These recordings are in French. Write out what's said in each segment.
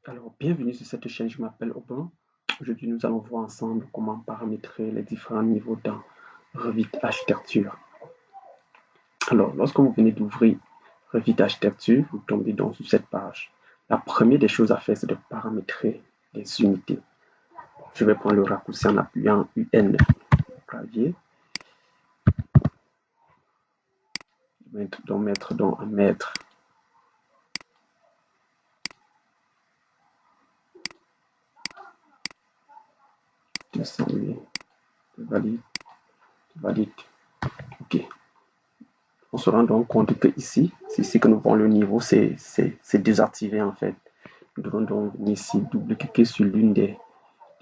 Alors, bienvenue sur cette chaîne, je m'appelle Aubin. Aujourd'hui, nous allons voir ensemble comment paramétrer les différents niveaux dans Revit Architecture. Alors, lorsque vous venez d'ouvrir Revit Architecture, vous tombez donc sur cette page. La première des choses à faire, c'est de paramétrer les unités. Je vais prendre le raccourci en appuyant UN au clavier. Je vais mettre donc en mètres. Valide, valide. OK. On se rend donc compte que ici, c'est ici que nous voyons le niveau, c'est désactivé en fait. Nous devons donc venir ici, double-cliquer sur l'une des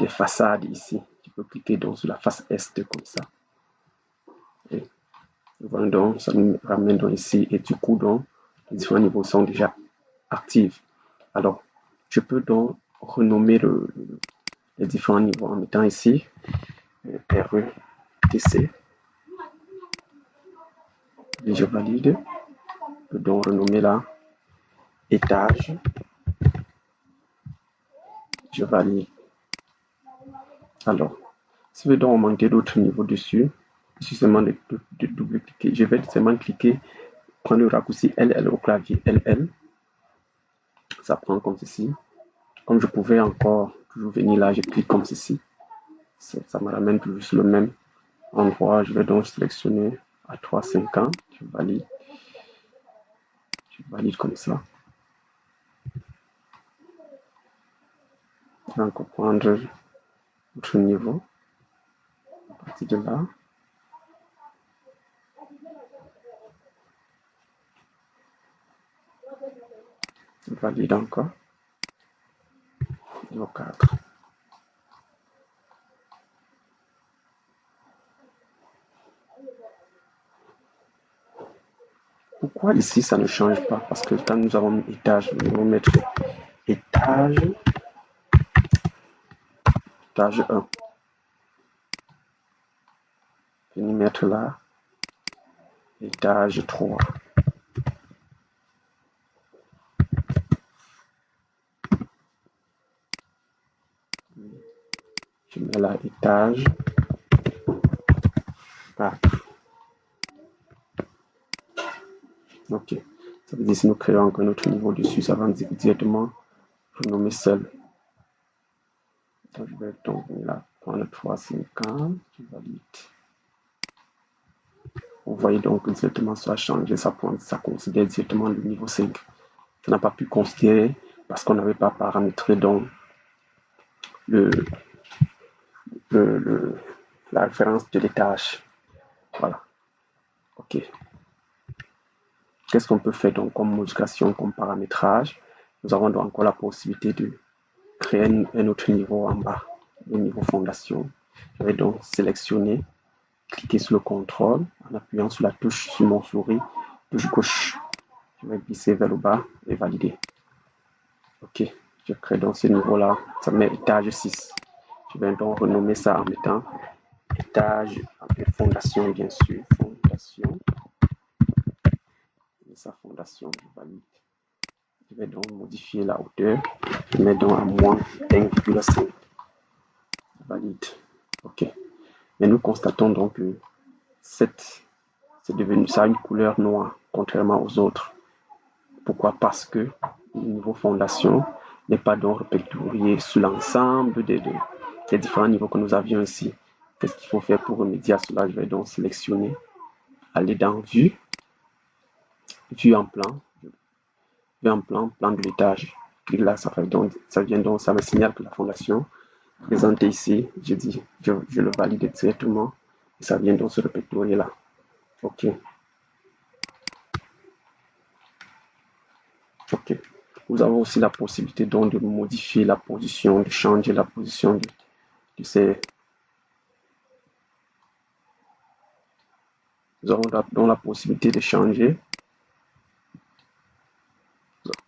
façades ici. Tu peux cliquer donc sur la face est comme ça. Et nous voyons donc, ça nous ramène donc ici et du coup donc, les différents niveaux sont déjà actifs. Alors, je peux donc renommer les différents niveaux en mettant ici RETC. Et je valide. Je peux donc renommer là étage. Je valide. Alors, si je veux donc augmenter d'autres niveaux dessus, il suffit seulement de double-cliquer. Je vais seulement cliquer, prendre le raccourci LL au clavier LL. Ça prend comme ceci. Comme je pouvais encore toujours venir là, je clique comme ceci. Ça me ramène toujours sur le même endroit. Je vais donc sélectionner à 3,50. Je valide. Je valide comme ça. Je vais encore prendre autre niveau. À partir de là. Je valide encore. Niveau 4. Pourquoi ici ça ne change pas? Parce que quand nous avons mis étage, nous allons mettre étage 1. Venir mettre là étage 3. Je mets là étage 4. Ok. Ça veut dire si nous créons encore un autre niveau dessus, ça va directement renommer seul. Donc, je vais donc là prendre 3,50. Je valide. Vous voyez donc directement ça a changé, ça considère directement le niveau 5. Ça n'a pas pu considérer parce qu'on n'avait pas paramétré donc la référence de l'étage. Voilà. OK. Qu'est-ce qu'on peut faire donc comme modification, comme paramétrage? Nous avons donc encore la possibilité de créer un autre niveau en bas, le niveau fondation. Je vais donc sélectionner, cliquer sur le contrôle en appuyant sur la touche sur mon souris, touche gauche. Je vais glisser vers le bas et valider. OK. Je crée donc ce niveau-là. Ça met étage 6. Je vais donc renommer ça en mettant étage, fondation bien sûr, fondation. Et sa fondation, je valide. Je vais donc modifier la hauteur. Je mets donc à moins 1,5. Valide. OK. Mais nous constatons donc que c'est devenu ça une couleur noire, contrairement aux autres. Pourquoi? Parce que le niveau fondation n'est pas donc répertorié sur l'ensemble des différents niveaux que nous avions ici. Qu'est-ce qu'il faut faire pour remédier à cela? Je vais donc sélectionner, aller dans Vue, Vue en plan, Vue en plan, plan de l'étage. Et là, ça me signale que la fondation présentée ici, je le valide directement et ça vient donc se répertorier là. OK. OK. Nous avons aussi la possibilité donc de modifier la position, de changer la position de ces. Nous avons donc la possibilité de changer.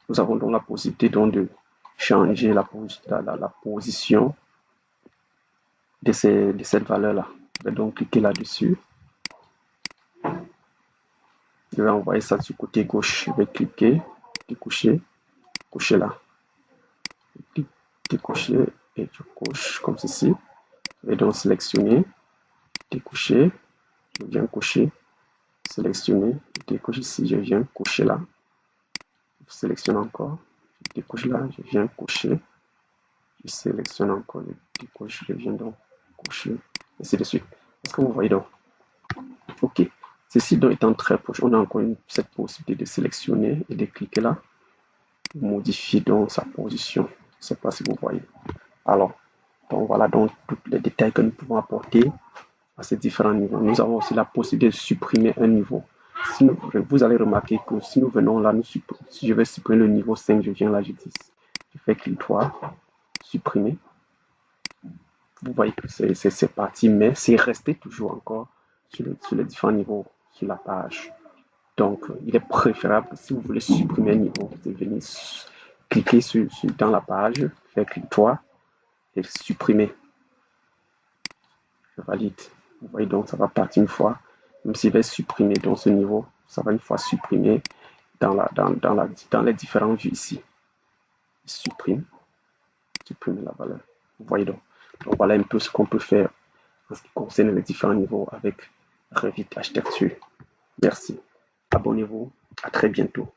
Nous avons donc la possibilité donc de changer la position de cette valeur-là. Je vais donc cliquer là-dessus. Je vais envoyer ça du côté gauche. Je vais cliquer, découcher, coucher là. décocher et je coche comme ceci. Je vais donc sélectionner, décocher, je viens cocher, sélectionner, je décoche ici, je viens cocher là. Je sélectionne encore, je décoche là, je viens cocher, je sélectionne encore, je décoche, je viens donc cocher, ainsi de suite. Est-ce que vous voyez donc? Ok. Ceci donc étant très proche, on a encore cette possibilité de sélectionner et de cliquer là, modifier donc sa position. Je ne sais pas si vous voyez. Alors, donc voilà donc tous les détails que nous pouvons apporter à ces différents niveaux. Nous avons aussi la possibilité de supprimer un niveau. Si vous allez remarquer que si nous venons là, si je vais supprimer le niveau 5, je viens là, je fais clic droit, supprimer. Vous voyez que c'est parti, mais c'est resté toujours encore sur les différents niveaux sur la page. Donc, il est préférable, si vous voulez supprimer un niveau, de venir cliquer dans la page, faire clic droit et supprimer. Je valide. Vous voyez donc, ça va partir une fois. Même s'il va supprimer dans ce niveau, ça va une fois supprimer dans les différents vues ici. Supprime la valeur. Vous voyez donc. Donc voilà un peu ce qu'on peut faire en ce qui concerne les différents niveaux avec Revit Architecture. Merci. Abonnez-vous. À très bientôt.